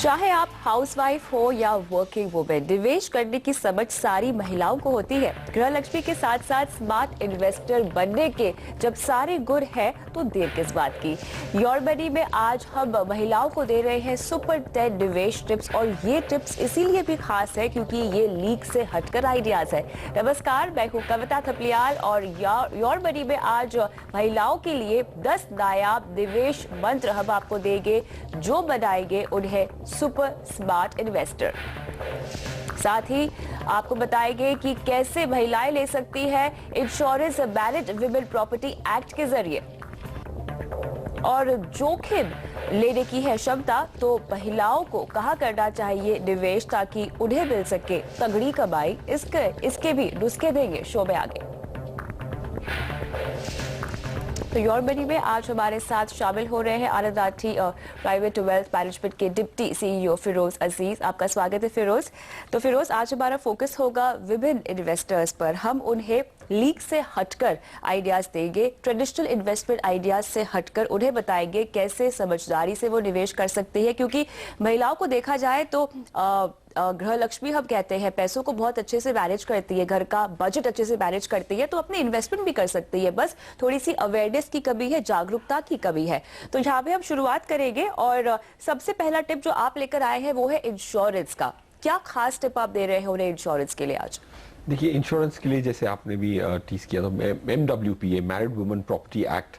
चाहे आप हाउसवाइफ हो या वर्किंग वुमेन, निवेश करने की समझ सारी महिलाओं को होती है। गृह लक्ष्मी के साथ साथ स्मार्ट इन्वेस्टर बनने के जब सारे गुण है तो देर किस बात की। योर मनी में आज हम महिलाओं को दे रहे हैं सुपर 10 निवेश टिप्स, और ये टिप्स इसीलिए भी खास है क्योंकि ये लीक से हटकर आइडियाज है। नमस्कार, मैं हूं कविता थपलियाल और योर मनी में आज महिलाओं के लिए 10 नायाब निवेश मंत्र हम आपको देंगे जो बनाएंगे उन्हें सुपर स्मार्ट इन्वेस्टर। साथ ही आपको बताएंगे कि कैसे महिलाएं ले सकती है insurance married women property act के जरिए, और जोखिम लेने की है क्षमता तो महिलाओं को कहां करना चाहिए निवेश ताकि उन्हें मिल सके तगड़ी कमाई। इसके भी नुस्खे देंगे शो में आगे। तो योर मनी में आज हमारे साथ शामिल हो रहे हैं आनंद आठी प्राइवेट वेल्थ मैनेजमेंट के डिप्टी सीईओ फिरोज अजीज। आपका स्वागत है फिरोज। तो फिरोज, आज हमारा फोकस होगा विभिन्न इन्वेस्टर्स पर। हम उन्हें लीक से हटकर आइडियाज देंगे, ट्रेडिशनल इन्वेस्टमेंट आइडियाज से हटकर उन्हें बताएंगे कैसे समझदारी से वो निवेश कर सकती है, क्योंकि महिलाओं को देखा जाए तो गृह लक्ष्मी हम कहते हैं, पैसों को बहुत अच्छे से मैनेज करती है, घर का बजट अच्छे से मैनेज करती है, तो अपने इन्वेस्टमेंट भी कर सकती है। बस थोड़ी सी अवेयरनेस की कमी है, जागरूकता की कमी है। तो यहाँ पे हम शुरुआत करेंगे और सबसे पहला टिप जो आप लेकर आए हैं वो है इंश्योरेंस का। क्या खास टिप आप दे रहे हैं उन्हें इंश्योरेंस के लिए आज? देखिए, इंश्योरेंस के लिए जैसे आपने भी टीज किया, तो MWPA married women property act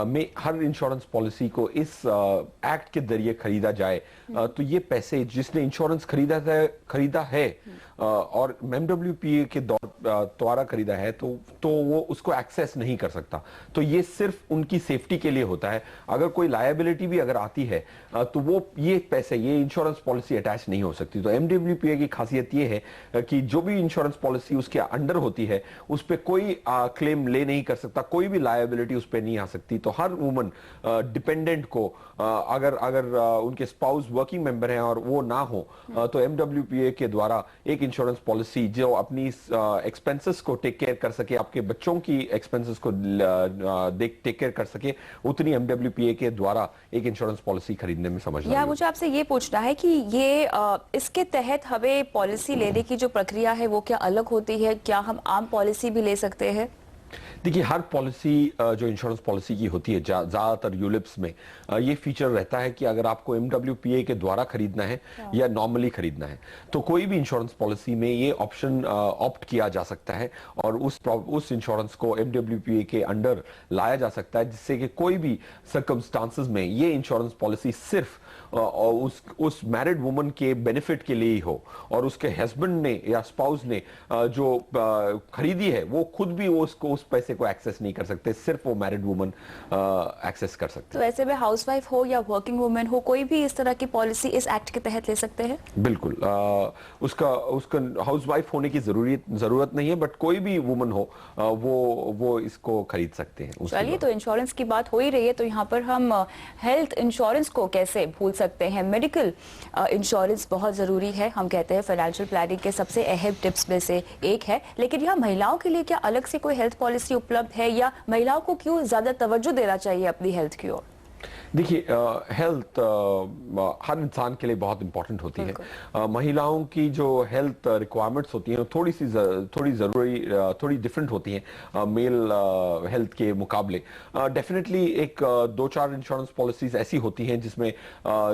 में हर इंश्योरेंस पॉलिसी को इस एक्ट के जरिए खरीदा जाए तो ये पैसे जिसने इंश्योरेंस खरीदा है और MWPA के द्वारा खरीदा है तो वो उसको एक्सेस नहीं कर सकता। तो ये सिर्फ उनकी सेफ्टी के लिए होता है। अगर कोई लायबिलिटी भी अगर आती है तो वो ये पैसे, ये इंश्योरेंस पॉलिसी अटैच नहीं हो सकती। तो MWPA की खासियत ये है कि जो भी इंश्योरेंस पॉलिसी उसके अंडर होती है उस पर कोई क्लेम ले नहीं कर सकता, कोई भी लायबिलिटी उस पर नहीं आ सकती। तो हर वुमन डिपेंडेंट को अगर उनके स्पाउस वर्किंग मेंबर हैं और वो ना हो तो MWPA के द्वारा एक इंश्योरेंस पॉलिसी जो अपनी एक्सपेंसेस को टेक केयर कर सके, आपके बच्चों की एक्सपेंसेस को टेक केयर कर सके, उतनी MWPA के द्वारा एक इंश्योरेंस पॉलिसी खरीदने में समझदारी। या मुझे आपसे ये पूछना है कि ये इसके तहत हमें पॉलिसी लेने की जो प्रक्रिया है वो क्या अलग होती है? क्या हम आम पॉलिसी भी ले सकते हैं? देखिए, हर पॉलिसी जो इंश्योरेंस पॉलिसी की होती है ज्यादातर यूलिप्स में ये फीचर रहता है कि अगर आपको MWPA के द्वारा खरीदना है या नॉर्मली खरीदना है तो कोई भी इंश्योरेंस पॉलिसी में ये ऑप्शन ऑप्ट किया जा सकता है और उस इंश्योरेंस को MWPA के अंडर लाया जा सकता है, जिससे कि कोई भी सर्कमस्टांसेस में ये इंश्योरेंस पॉलिसी सिर्फ उस मैरिड वुमन के बेनिफिट के लिए ही हो और उसके हस्बैंड ने या स्पाउस ने जो खरीदी है वो खुद भी उस पैसे को एक्सेस नहीं कर सकते, सिर्फ वो मैरिड वुमन एक्सेस कर सकते। तो ऐसे में हाउसवाइफ हो या वर्किंग वुमेन हो, कोई भी इस तरह की पॉलिसी इस एक्ट के तहत ले सकते हैं? बिल्कुल, उसका हाउसवाइफ होने की जरूरत नहीं है, बट कोई भी वुमन हो वो इसको खरीद सकते हैं। चलिए, तो इंश्योरेंस की बात हो ही रही है तो यहाँ पर हम हेल्थ इंश्योरेंस को कैसे भूल सकते हैं। मेडिकल इंश्योरेंस बहुत जरूरी है, हम कहते हैं फाइनेंशियल प्लानिंग के सबसे अहम टिप्स में से एक है। लेकिन यहाँ महिलाओं के लिए क्या अलग से कोई हेल्थ पॉलिसी उपलब्ध है, या महिलाओं को क्यों ज्यादा तवज्जो देना चाहिए अपनी हेल्थ की ओर? देखिए, हेल्थ हर इंसान के लिए बहुत इंपॉर्टेंट होती है। महिलाओं की जो हेल्थ रिक्वायरमेंट्स होती हैं थोड़ी डिफरेंट होती हैं मेल हेल्थ के मुकाबले। डेफिनेटली एक 2-4 इंश्योरेंस पॉलिसीज ऐसी होती हैं जिसमें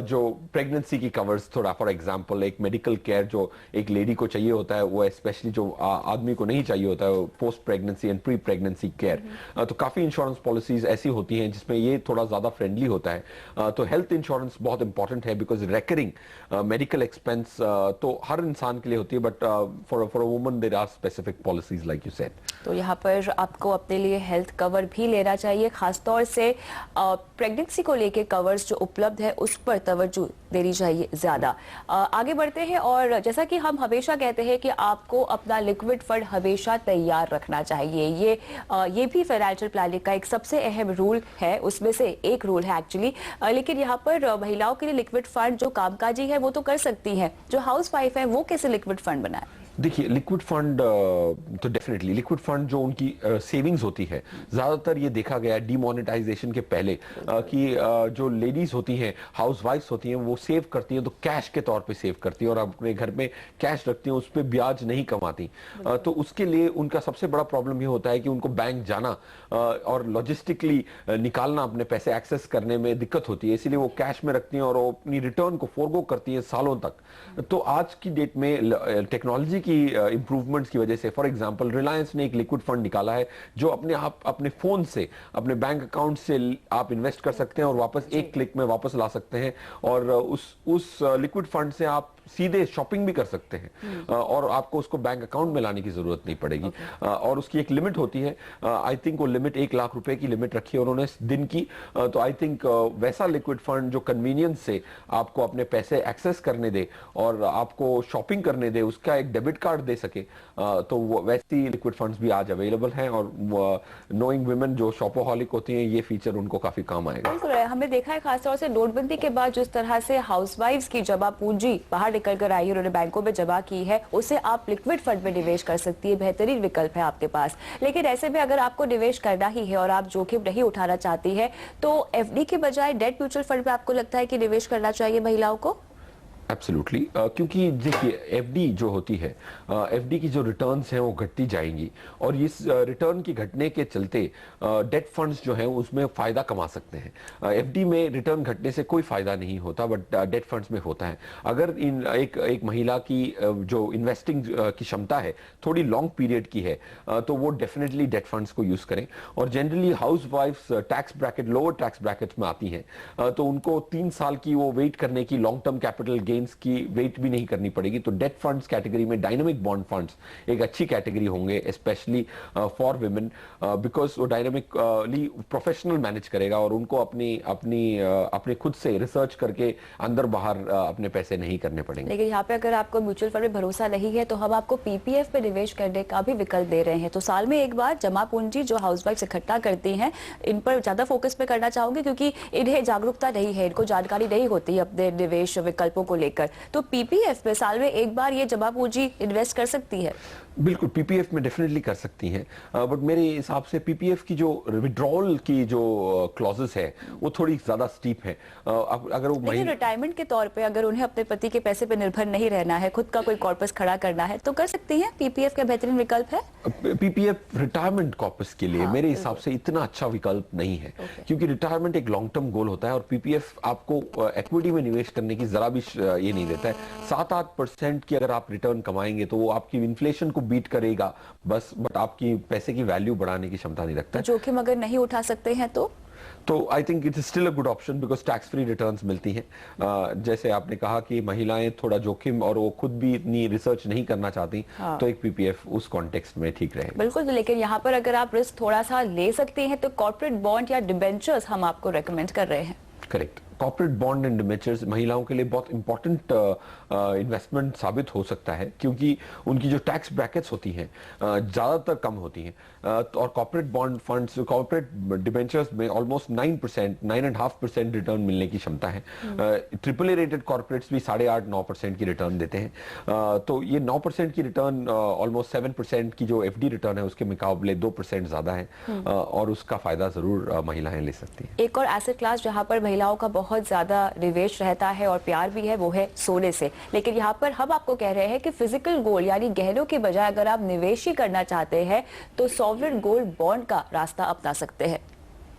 जो प्रेगनेंसी की कवर्स, थोड़ा फॉर एग्जांपल एक मेडिकल केयर जो एक लेडी को चाहिए होता है वो स्पेशली जो आदमी को नहीं चाहिए होता है, post pregnancy and pre pregnancy care. तो काफी इंश्योरेंस पॉलिसीज ऐसी होती हैं जिसमें ये थोड़ा ज्यादा फ्रेंडली होता है। तो हेल्थ इंश्योरेंस बहुत इंपॉर्टेंट है बिकॉज रेकरिंग मेडिकल एक्सपेंस तो हर इंसान के लिए होती है, but for a woman there are specific policies like you said. तो यहाँ पर आपको अपने लिए हेल्थ कवर भी लेना चाहिए, खासतौर से प्रेगनेंसी को लेके कवर्स जो उपलब्ध है उस पर तवज्जो देनी चाहिए ज्यादा। आगे बढ़ते हैं, और जैसा कि हम हमेशा कहते हैं कि आपको अपना लिक्विड फंड हमेशा तैयार रखना चाहिए। ये भी फाइनेंशियल प्लानिंग का एक सबसे अहम रूल है, उसमें से एक रूल है एक्चुअली। लेकिन यहाँ पर महिलाओं के लिए लिक्विड फंड जो कामकाजी है वो तो कर सकती है, जो हाउस वाइफ है वो कैसे लिक्विड फंड बनाए? देखिए लिक्विड फंड तो डेफिनेटली लिक्विड फंड जो उनकी सेविंग्स होती है, ज्यादातर ये देखा गया है डीमोनेटाइजेशन के पहले कि जो लेडीज होती हैं, हाउसवाइफ्स होती हैं, वो सेव करती हैं तो कैश के तौर पे सेव करती हैं और अपने घर में कैश रखती हैं, उस पर ब्याज नहीं कमाती। तो उसके लिए उनका सबसे बड़ा प्रॉब्लम ये होता है कि उनको बैंक जाना और लॉजिस्टिकली निकालना अपने पैसे एक्सेस करने में दिक्कत होती है, इसीलिए वो कैश में रखती हैं और वो अपनी रिटर्न को फोरगो करती हैं सालों तक। तो आज की डेट में टेक्नोलॉजी की इंप्रूवमेंट्स की वजह से, फॉर एग्जांपल रिलायंस ने एक लिक्विड फंड निकाला है जो अपने फोन से, अपने बैंक अकाउंट से आप इन्वेस्ट कर सकते हैं और वापस एक क्लिक में वापस ला सकते हैं, और उस लिक्विड फंड से आप सीधे शॉपिंग भी कर सकते हैं और आपको उसको बैंक अकाउंट में लाने की जरूरत नहीं पड़ेगी। और उसकी एक लिमिट होती है, आई थिंक वो लिमिट 1 लाख रुपए की लिमिट रखी है उन्होंने दिन की। तो आई थिंक वैसा लिक्विड फंड जो कन्वीनियंस से आपको अपने पैसे एक्सेस करने दे और आपको शॉपिंग करने दे, उसका एक डेबिट कार्ड दे सके, तो वैसी लिक्विड फंड्स भी आज अवेलेबल हैं। और नोइंग वुमेन जो शॉपोहॉलिक होती हैं, ये फीचर उनको काफी काम आएगा। बिल्कुल, हमने देखा है खासतौर से नोटबंदी के बाद जिस तरह से हाउसवाइफ्स की जमा पूंजी बाहर निकल कर आई है, उन्होंने बैंकों में जमा की है, उसे आप लिक्विड फंड में निवेश कर सकती है, बेहतरीन विकल्प है आपके पास। लेकिन ऐसे में अगर आपको निवेश करना ही है और आप जोखिम नहीं उठाना चाहती है, तो एफडी के बजाय डेट म्यूचुअल फंड में आपको लगता है कि निवेश करना चाहिए महिलाओं को? एब्सोल्युटली, क्योंकि देखिए एफडी जो होती है, एफडी की जो रिटर्न्स हैं वो घटती जाएंगी और इस रिटर्न की घटने के चलते डेट फंड्स जो हैं उसमें फायदा कमा सकते हैं। एफडी में रिटर्न घटने से कोई फायदा नहीं होता, बट डेट फंड्स में होता है। अगर एक महिला की जो इन्वेस्टिंग की क्षमता है थोड़ी लॉन्ग पीरियड की है, तो वो डेफिनेटली डेट फंड्स को यूज करें। और जनरली हाउस वाइफ्स tax bracket, lower tax brackets में आती हैं, तो उनको 3 साल की वो वेट करने की, लॉन्ग टर्म कैपिटल गेन की वेट भी नहीं करनी पड़ेगी। तो डेट फंड्स कैटेगरी में डायनामिक बॉन्ड फंड्स एक अच्छी कैटेगरी होंगे, स्पेशली फॉर वुमेन, बिकॉज वो डायनामिकली प्रोफेशनल मैनेज करेगा और उनको अपने खुद से रिसर्च करके अंदर बाहर अपने पैसे नहीं करने पड़ेंगे। लेकिन यहाँ पे अगर आपको म्यूचुअल फंड में भरोसा नहीं है, तो हम आपको पीपीएफ पे निवेश करने का भी विकल्प दे रहे हैं। तो साल में एक बार जमा पूंजी जो हाउसवाइफ इकट्ठा करती हैं, इन पर ज्यादा फोकस पे करना चाहूंगी, क्योंकि इन्हें जागरूकता नहीं है, इनको जानकारी नहीं होती अपने निवेश विकल्पों को लेकर। तो पीपीएफ में साल में एक बार ये जमा पूंजी इन्वेस्ट कर सकती है? बिल्कुल, पीपीएफ में डेफिनेटली कर सकती हैं, बट मेरे हिसाब से पीपीएफ की जो विड्रॉल की जो क्लॉजेस है वो थोड़ी ज्यादा स्टीप है। अगर वो रिटायरमेंट के तौर पे अगर उन्हें अपने पति के पैसे पे निर्भर नहीं रहना है, खुद का कोई कॉर्पस खड़ा करना है, तो कर सकती हैं। पीपीएफ का बेहतरीन विकल्प है। पीपीएफ रिटायरमेंट कॉर्पस के लिए मेरे हिसाब से इतना अच्छा विकल्प नहीं है, क्योंकि रिटायरमेंट एक लॉन्ग टर्म गोल होता है और पीपीएफ आपको इक्विटी में निवेश करने की जरा भी ये नहीं देता है। 7-8% की अगर आप रिटर्न कमाएंगे तो वो आपकी इन्फ्लेशन को बीट करेगा बस, बट आपकी पैसे की वैल्यू बढ़ाने की क्षमता नहीं रखता है। जोखिम अगर नहीं उठा सकते हैं तो I think it is still a good option, because tax free returns मिलती हैं। जैसे आपने कहा कि महिलाएं थोड़ा जोखिम और वो खुद भी इतनी रिसर्च नहीं करना चाहती, तो एक पीपीएफ उस कॉन्टेक्स्ट में ठीक रहेगा। बिल्कुल, लेकिन यहाँ पर अगर आप रिस्क थोड़ा सा ले सकते हैं, तो कॉर्पोरेट बॉन्ड या डिबेंचर्स हम आपको रेकमेंड कर रहे हैं। Correct, corporate bond and debentures महिलाओं के लिए बहुत इंपॉर्टेंट इन्वेस्टमेंट साबित हो सकता है, क्योंकि उनकी जो टैक्स ब्रैकेट्स होती हैं ज़्यादातर कम होती हैं। और corporate bond funds, corporate debentures में ऑलमोस्ट 9%, 9.5% रिटर्न मिलने की क्षमता है। ट्रिपल ए रेटेड कॉर्पोरेट्स भी 8.5-9% की रिटर्न देते हैं। तो ये 9% की रिटर्न ऑलमोस्ट 7% की जो एफडी रिटर्न है उसके मुकाबले 2% ज़्यादा है, और उसका फायदा ज़रूर महिलाएं ले सकती हैं। एक और एसेट क्लास जहाँ पर महिलाओं का बहुत ज्यादा निवेश रहता है और प्यार भी है, वो है सोने से। लेकिन यहाँ पर हम आपको कह रहे हैं कि फिजिकल गोल्ड यानी गहनों के बजाय अगर आप निवेश ही करना चाहते हैं, तो सॉवरेन गोल्ड बॉन्ड का रास्ता अपना सकते हैं।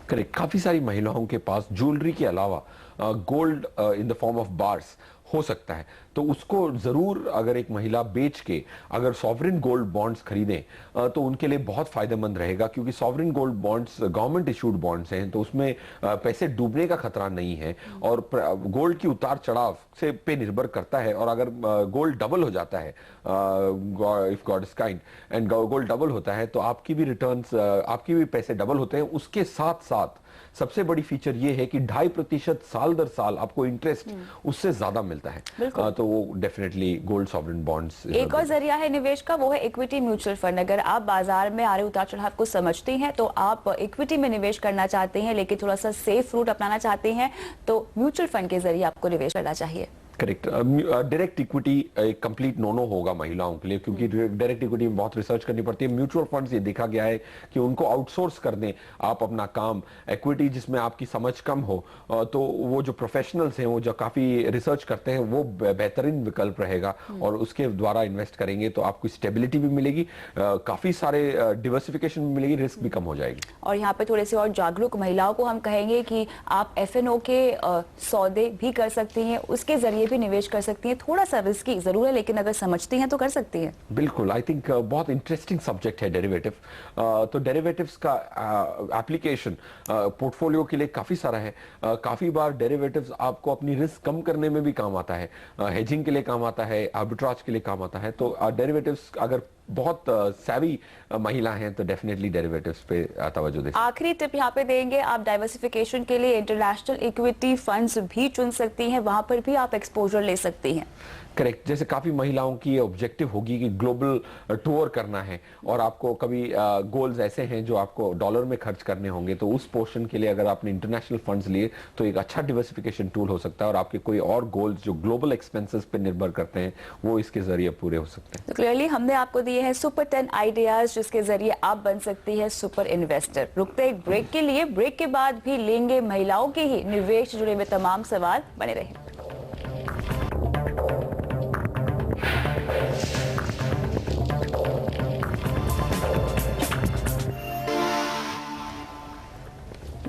करेक्ट, काफी सारी महिलाओं के पास ज्वेलरी के अलावा gold in the form of bars हो सकता है, तो उसको जरूर अगर एक महिला बेच के अगर सॉवरेन गोल्ड बॉन्ड्स खरीदें तो उनके लिए बहुत फायदेमंद रहेगा, क्योंकि sovereign gold bonds government issued bonds हैं, तो उसमें पैसे डूबने का खतरा नहीं है और गोल्ड की उतार चढ़ाव से पे निर्भर करता है। और अगर गोल्ड डबल हो जाता है, if God is kind, and gold double होता है, तो आपकी भी रिटर्न्स, आपके भी पैसे डबल होते हैं। उसके साथ साथ सबसे बड़ी फीचर ये है कि 2.5% साल दर साल आपको इंटरेस्ट उससे ज्यादा मिलता है। तो वो डेफिनेटली गोल्ड सॉवरेन बॉन्ड्स। एक और जरिया है निवेश का, वो है इक्विटी म्यूचुअल फंड। अगर आप बाजार में आ रहे उतार चढ़ाव को समझती हैं, तो आप इक्विटी में निवेश करना चाहते हैं, लेकिन थोड़ा सा सेफ रूट अपनाना चाहते हैं, तो म्यूचुअल फंड के जरिए आपको निवेश करना चाहिए। करेक्ट। डायरेक्ट इक्विटी एक कंप्लीट नो होगा महिलाओं के लिए, क्योंकि डायरेक्ट इक्विटी में बहुत रिसर्च करनी पड़ती है। म्यूचुअल फंड्स ये देखा गया है कि उनको आउटसोर्स कर दें आप अपना काम। इक्विटी जिसमें आपकी समझ कम हो, तो वो जो प्रोफेशनल्स हैं, वो जो काफी रिसर्च करते हैं, वो बेहतरीन विकल्प रहेगा और उसके द्वारा इन्वेस्ट करेंगे तो आपको स्टेबिलिटी भी मिलेगी, काफी सारे डिवर्सिफिकेशन भी मिलेगी, रिस्क भी कम हो जाएगी। और यहाँ पे थोड़े से और जागरूक महिलाओं को हम कहेंगे कि आप एफएनओ के सौदे भी कर सकती हैं, उसके जरिए भी निवेश कर सकती हैं। थोड़ा सा रिस्की जरूर है, लेकिन अगर समझती हैं तो कर सकती हैं। बिल्कुल, आई थिंक बहुत इंटरेस्टिंग सब्जेक्ट है डेरिवेटिव। तो डेरिवेटिव्स का एप्लीकेशन पोर्टफोलियो के लिए काफी सारा है। काफी बार डेरिवेटिव्स आपको अपनी रिस्क कम करने में भी काम आता है, हेजिंग के लिए काम आता है, आर्बिट्राज के लिए काम आता है। तो डेरिवेटिव्स अगर बहुत सैवी महिला हैं तो डेफिनेटली डेरिवेटिव्स पे तवज्जो दें। आखिरी टिप यहाँ पे देंगे, आप डाइवर्सिफिकेशन के लिए इंटरनेशनल इक्विटी फंड्स भी चुन सकती हैं, वहां पर भी आप एक्सपोजर ले सकती हैं। करेक्ट। जैसे काफी महिलाओं की ऑब्जेक्टिव होगी कि ग्लोबल टूर करना है और आपको कभी गोल्स ऐसे हैं जो आपको डॉलर में खर्च करने होंगे, तो उस पोर्शन के लिए अगर आपने इंटरनेशनल फंड्स लिए तो एक अच्छा डिवर्सिफिकेशन टूल हो सकता है और आपके कोई और गोल्स जो ग्लोबल एक्सपेंसेस पे निर्भर करते हैं वो इसके जरिए पूरे हो सकते हैं। तो क्लियरली हमने आपको दिए हैं सुपर 10 आइडियाज जिसके जरिए आप बन सकती है सुपर इन्वेस्टर। रुकते एक ब्रेक के लिए, ब्रेक के बाद भी लेंगे महिलाओं के ही निवेश से जुड़े हुए तमाम सवाल। बने रहें।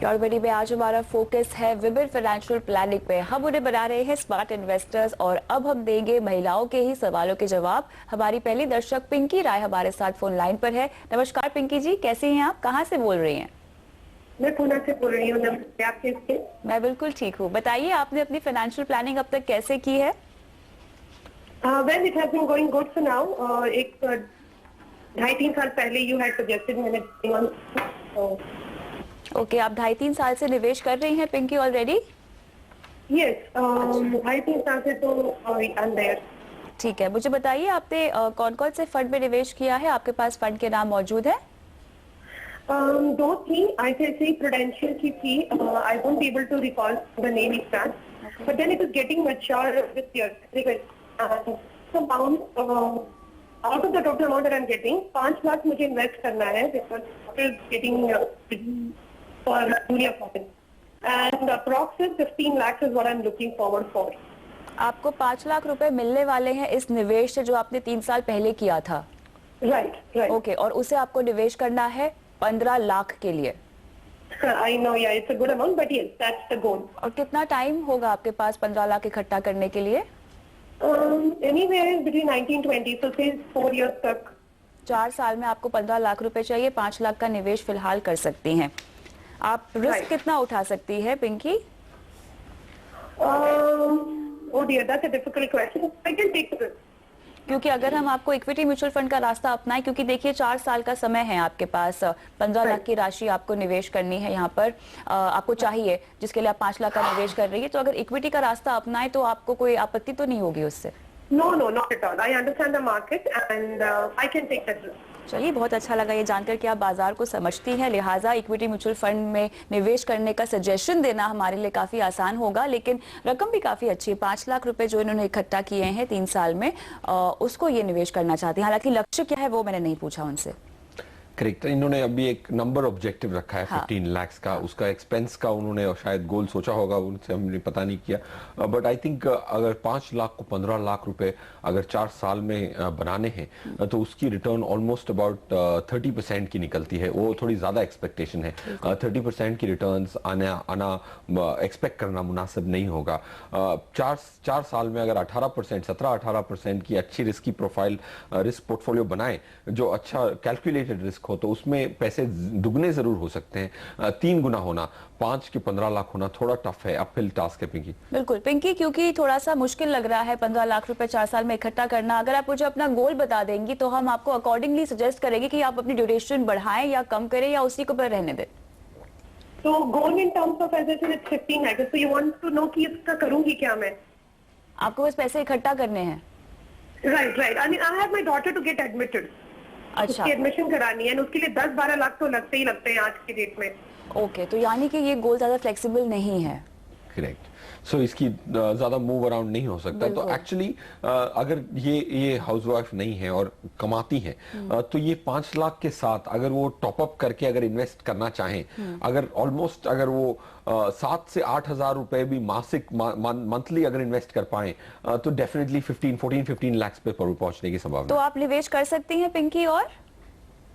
और बड़ी में आज हमारा फोकस है विमेन फाइनेंशियल प्लानिंग पे। हम उन्हें बना रहे हैं स्मार्ट इन्वेस्टर्स और अब हम देंगे महिलाओं के ही सवालों के जवाब। हमारी पहली दर्शक पिंकी राय हमारे साथ फोन लाइन पर है। नमस्कार पिंकी जी, कैसी हैं आप, कहाँ से बोल रही हैं? मैं पुणे से बोल रही हूँ। आप कैसे? मैं बिल्कुल ठीक हूँ। बताइए आपने अपनी फाइनेंशियल प्लानिंग अब तक कैसे की है? Well, it has been going good for now. एक 2.5-3 साल पहले you had suggested मैंने ओके, आप 2.5-3 साल से निवेश कर रही हैं पिंकी ऑलरेडी? Yes, 2.5-3 साल से तो I'm there. ठीक है, मुझे बताइए आपने कौन कौन से फंड में निवेश किया है? आपके पास फंड के नाम मौजूद है? दो थी, ICICI Prudential की थी. I won't be able to recall the name exact, but then it is getting mature with years. So amount out of the total amount that I'm getting, 5 lakh मुझे इन्वेस्ट करना है because it is getting for junior profit, and approximately 15 lakhs is what I'm looking forward for. आपको 5 लाख रुपए मिलने वाले हैं इस निवेश से जो आपने 3 साल पहले किया था? Right. ओके, और उसे आपको निवेश करना है 15 लाख के लिए। I know, yeah, it's a good amount, but yes, that's the goal. और कितना टाइम होगा आपके पास 15 लाख इकट्ठा करने के लिए? Anywhere between 19-20, so say 4 years तक. 4 साल में आपको 15 लाख रुपए चाहिए, 5 लाख का निवेश फिलहाल कर सकती हैं। आप रिस्क कितना उठा सकती है Pinky? Oh dear, that's a difficult question. I can take the risk. क्योंकि अगर हम आपको इक्विटी म्यूचुअल फंड का रास्ता अपनाएं, क्योंकि देखिए 4 साल का समय है आपके पास, 15 लाख की राशि आपको निवेश करनी है यहाँ पर, आपको चाहिए जिसके लिए आप 5 लाख का निवेश कर रही है, तो अगर इक्विटी का रास्ता अपनाएं तो आपको कोई आपत्ति तो नहीं होगी उससे? No, not at all. I understand the market and I can take that risk. चलिए, बहुत अच्छा लगा ये जानकर कि आप बाजार को समझती हैं, लिहाजा इक्विटी म्यूचुअल फंड में निवेश करने का सजेशन देना हमारे लिए काफी आसान होगा। लेकिन रकम भी काफी अच्छी है, 5 लाख रुपए जो इन्होंने इकट्ठा किए हैं 3 साल में, उसको ये निवेश करना चाहती हैं। हालांकि लक्ष्य क्या है वो मैंने नहीं पूछा उनसे। करेक्ट। इन्होंने अभी एक नंबर ऑब्जेक्टिव रखा है 15 लाख का, उसका एक्सपेंस का उन्होंने शायद गोल सोचा होगा, उनसे हमने पता नहीं किया। बट आई थिंक अगर 5 लाख को 15 लाख रुपए अगर 4 साल में बनाने हैं तो उसकी रिटर्न ऑलमोस्ट अबाउट 30% की निकलती है। वो थोड़ी ज्यादा एक्सपेक्टेशन है, 30% की रिटर्न्स आना एक्सपेक्ट करना मुनासिब नहीं होगा। 4 साल में अगर 18%, 17-18% की अच्छी रिस्क की प्रोफाइल रिस्क पोर्टफोलियो बनाए, जो अच्छा कैलकुलेटेड रिस्क हो, तो उसमें पैसे दुगने जरूर हो सकते हैं। 3 गुना होना, 5 के 15 लाख होना थोड़ा टफ है, अपहिल टास्क है पिंकी। बिल्कुल पिंकी, क्योंकि थोड़ा सा मुश्किल लग रहा है 15 लाख रुपए 4 साल में इकट्ठा करना। अगर आप मुझे अपना गोल बता देंगी तो हम आपको अकॉर्डिंगली सजेस्ट करेंगे कि आप अपनी ड्यूरेशन बढ़ाएं या कम करें या उसी को पर रहने दें। So goal in terms of as I said, it's 15 lakhs. So you want to know कि इसका करूंगी क्या मैं? आपको बस पैसे इकट्ठा करने हैं? Right. I mean, I have my daughter to get admitted. अच्छा, उसकी एडमिशन करानी है, उसके लिए 10-12 लाख तो लगते ही लगते हैं आज की डेट में। ओके, तो यानी कि ये गोल ज्यादा फ्लेक्सिबल नहीं है। करेक्ट। सो इसकी ज्यादा मूव अराउंड नहीं हो सकता। तो एक्चुअली अगर ये हाउसवाइफ नहीं है और कमाती है तो ये 5 लाख के साथ अगर वो टॉप अप करके अगर इन्वेस्ट करना चाहें, अगर ऑलमोस्ट अगर वो 7 से 8 हजार रुपए भी मासिक मंथली अगर इन्वेस्ट कर पाए तो डेफिनेटली 15 लाख पे पहुंचने की संभावना। तो आप निवेश कर सकती हैं पिंकी, और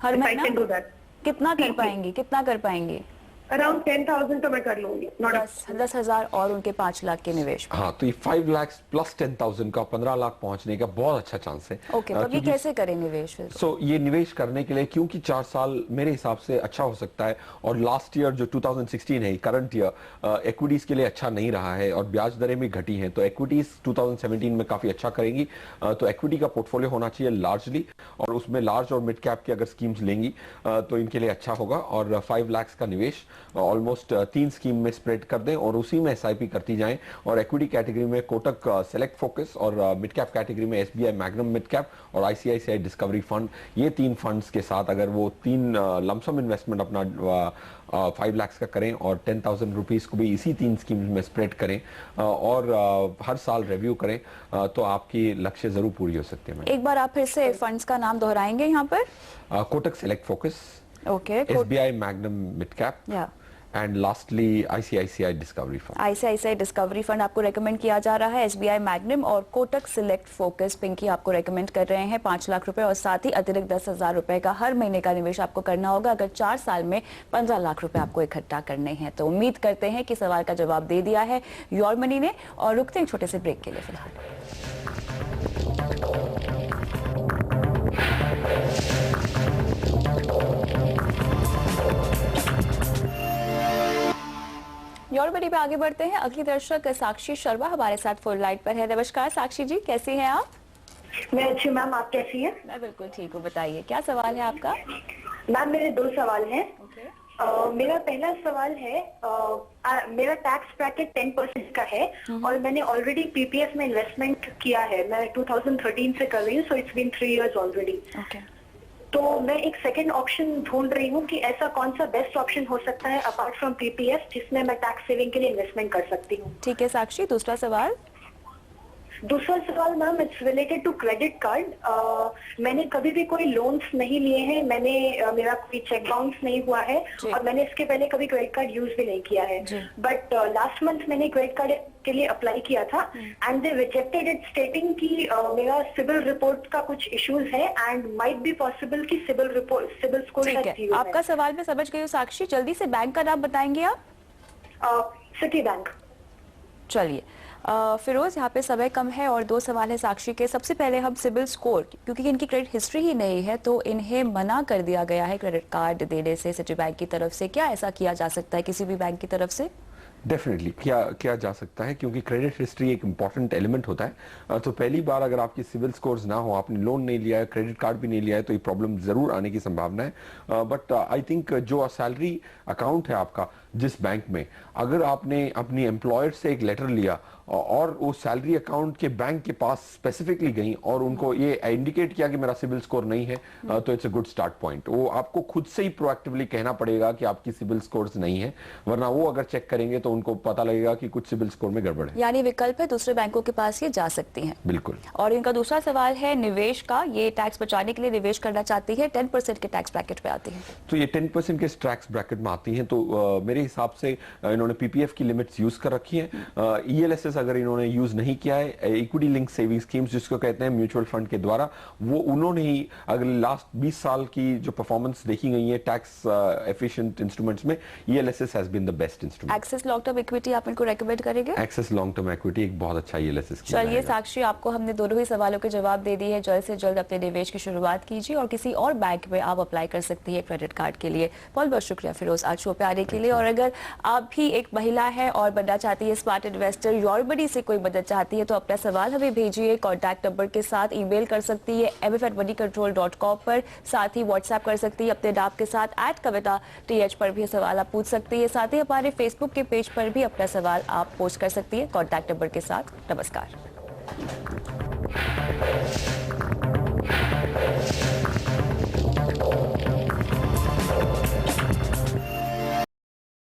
हर I महीना can do that. कितना कर पाएंगी, कितना कर पाएंगी? Around 10,000 तो मैं कर लूंगी। Not a- 10,000 और उनके 5 लाख के निवेश। हाँ, तो ये 5 लाख प्लस 10,000 का 15 लाख पहुंचने का बहुत अच्छा चांस है। ओके, तो अभी कैसे करें निवेश फिर? ये निवेश करने के लिए क्योंकि 4 साल मेरे हिसाब से अच्छा हो सकता है, और लास्ट ईयर जो 2016 है, करंट ईयर इक्विटीज के लिए अच्छा नहीं रहा है और ब्याज दरें भी घटी हैं, तो इक्विटीज 2017 में काफी अच्छा करेंगी। तो इक्विटी का पोर्टफोलियो होना चाहिए लार्जली, और उसमें लार्ज और मिड कैप की अगर स्कीम्स लेंगी तो इनके लिए अच्छा होगा। और 5 लाख का निवेश ऑलमोस्ट 3 स्कीम में स्प्रेड कर दें और उसी में एसआईपी करती जाएं। और इक्विटी कैटेगरी में कोटक सेलेक्ट फोकस, और मिड कैप कैटेगरी में एसबीआई मैग्नम मिड कैप और आईसीआईसीआई डिस्कवरी फंड, ये 3 फंड्स के साथ अगर वो 3 लमसम इन्वेस्टमेंट अपना 5 लाख का करें और 10,000 रुपीज को भी इसी 3 स्कीम्स में स्प्रेड करें और हर साल रिव्यू करें तो आपकी लक्ष्य जरूर पूरी हो सकते हैं। एक बार आप फिर से फंड्स का नाम दोहराएंगे यहाँ पर? Kotak select focus, okay, SBI magnum mid cap, या and lastly ICICI discovery fund. ICICI discovery fund आपको रेकमेंड किया जा रहा है। एसबीआई मैग्नम और कोटक सिलेक्ट फोकस पिंकी आपको रेकमेंड कर रहे हैं 5 लाख रुपए, और साथ ही अतिरिक्त 10,000 रुपए का हर महीने का निवेश आपको करना होगा अगर 4 साल में 15 लाख रुपए आपको इकट्ठा करने हैं। तो उम्मीद करते हैं कि सवाल का जवाब दे दिया है योर मनी ने, और रुकते हैं छोटे से ब्रेक के लिए फिलहाल। योर मनी पे आगे बढ़ते हैं। अगली दर्शक साक्षी शर्मा हमारे साथ फोन लाइन पर है। नमस्कार साक्षी जी, कैसी हैं आप? मैं अच्छी मैम, आप कैसी हैं? मैं बिल्कुल ठीक हूँ, बताइए क्या सवाल है आपका? मैम मेरे 2 सवाल हैं। ओके, मेरा पहला सवाल है, मेरा टैक्स ब्रैकेट 10% का है और मैंने ऑलरेडी पीपीएफ में इन्वेस्टमेंट किया है। मैं 2013 से कर रही हूँ, so it's been 3 years already. Okay, तो मैं एक सेकंड ऑप्शन ढूंढ रही हूँ कि ऐसा कौन सा बेस्ट ऑप्शन हो सकता है अपार्ट फ्रॉम पीपीएफ जिसमें मैं टैक्स सेविंग के लिए इन्वेस्टमेंट कर सकती हूँ। ठीक है साक्षी, दूसरा सवाल? दूसरा सवाल ma'am, it's related to credit card. मैंने कभी भी कोई लोन्स नहीं लिए हैं, मेरा कोई चेक बाउंस नहीं हुआ है जी। और मैंने इसके पहले कभी क्रेडिट कार्ड यूज भी नहीं किया है। जी। बट लास्ट मंथ मैंने क्रेडिट कार्ड के लिए अप्लाई किया था एंड दे रिजेक्टेड इट स्टेटिंग कि मेरा सिविल रिपोर्ट का कुछ इश्यूज है एंड माइट बी पॉसिबल कि सिविल स्कोर ठीक है, आपका सवाल मैं समझ गई हूँ साक्षी। जल्दी से बैंक का नाम बताएंगे आप? City bank. चलिए फिरोज, यहाँ पे समय कम है और 2 सवाल है साक्षी के। सबसे पहले हम सिबिल स्कोर, क्योंकि इनकी क्रेडिट हिस्ट्री ही नहीं है तो इन्हें मना कर दिया गया है क्रेडिट कार्ड देने से सिटी बैंक की तरफ से। क्या ऐसा किया जा सकता है किसी भी बैंक की तरफ से? डेफिनेटली किया जा सकता है, क्योंकि क्रेडिट हिस्ट्री एक इंपॉर्टेंट एलिमेंट होता है। तो पहली बार अगर आपकी सिविल स्कोर्स ना हो, आपने लोन नहीं लिया है, क्रेडिट कार्ड भी नहीं लिया है, तो ये प्रॉब्लम जरूर आने की संभावना है। बट आई थिंक जो सैलरी अकाउंट है आपका जिस बैंक में, अगर आपने अपनी एम्प्लॉयर से एक लेटर लिया और वो सैलरी अकाउंट के बैंक के पास स्पेसिफिकली गई और उनको ये इंडिकेट किया कि मेरा सिविल स्कोर नहीं है, तो it's a good start point. वो आपको खुद से ही प्रोएक्टिवली कहना पड़ेगा कि आपकी सिविल स्कोर्स नहीं है, वरना वो अगर चेक करेंगे तो उनको पता लगेगा कि कुछ सिविल स्कोर में गड़बड़ है। यानी विकल्प है, दूसरे बैंकों के पास ये जा सकती हैं। बिल्कुल। और इनका दूसरा सवाल है निवेश का। ये टैक्स बचाने के लिए निवेश करना चाहती है, 10% के टैक्स ब्रैकेट पे आती है। तो ये 10% के टैक्स ब्रैकेट में आती हैं, तो मेरे हिसाब से इन्होंने पीपीएफ की लिमिट्स यूज कर रखी है। ईएलएसएस अगर इन्होंने यूज नहीं किया है, इक्विटी लिंक सेविंग स्कीम्स जिसको कहते हैं म्यूचुअल फंड के द्वारा, वो उन्होंने ही अगर लास्ट 20 साल की जो परफॉर्मेंस देखी गई है टैक्स एफिशिएंट इंस्ट्रूमेंट्स में, ELSS has been the best instrument. Axis long term equity आप इनको रेकमेंड करेंगे? एक्सेस लॉन्ग टर्म इक्विटी एक बहुत अच्छा ईएलएसएस स्कीम है। चलिए साक्षी, आपको हमने दोनों ही सवालों के जवाब दे दिए हैं। जल्द से जल्द अपने निवेश की शुरुआत कीजिए और किसी और बैंक में आप अप्लाई कर सकती है क्रेडिट कार्ड के लिए। बहुत बहुत शुक्रिया फिरोज आज शो पे आने के लिए। और अगर आप भी एक महिला है और बनना चाहती है स्मार्ट इन्वेस्टर, योर मनी से कोई मदद चाहती है, तो अपना सवाल हमें भेजिए कॉन्टैक्ट नंबर के साथ। ईमेल कर सकती है mf@moneycontrol.com पर, साथ ही व्हाट्सएप कर सकती है अपने नाम के साथ @kavita.th पर भी सवाल आप पूछ सकती है। साथ ही हमारे फेसबुक के पेज पर भी अपना सवाल आप पोस्ट कर सकती है कॉन्टैक्ट नंबर के साथ। नमस्कार।